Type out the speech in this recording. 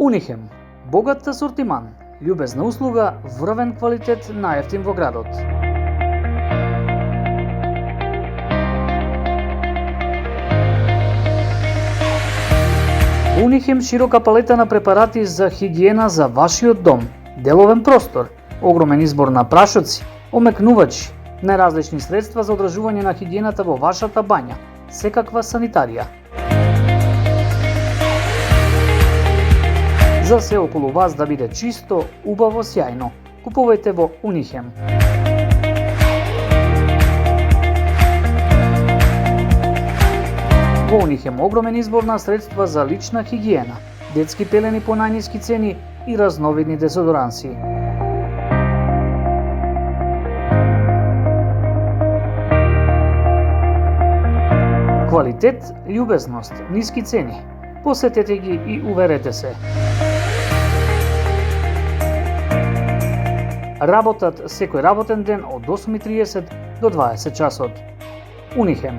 Унихем. Богат асортиман, љубезна услуга, врвен квалитет, најевтин во градот. Унихем широка палета на препарати за хигиена за вашиот дом, деловен простор, огромен избор на прашоци, омекнувачи, најразлични средства за одржување на хигиената во вашата бања, секаква санитарија. За се околу вас да биде чисто, убаво, сјајно, купувајте во Унихем. Во Унихем огромен избор на средства за лична хигиена, детски пелени по најниски цени и разновидни дезодоранси. Квалитет, љубезност, ниски цени. Посетете ги и уверете се. Работат секој работен ден од 8:30 до 20 часот. Унихем.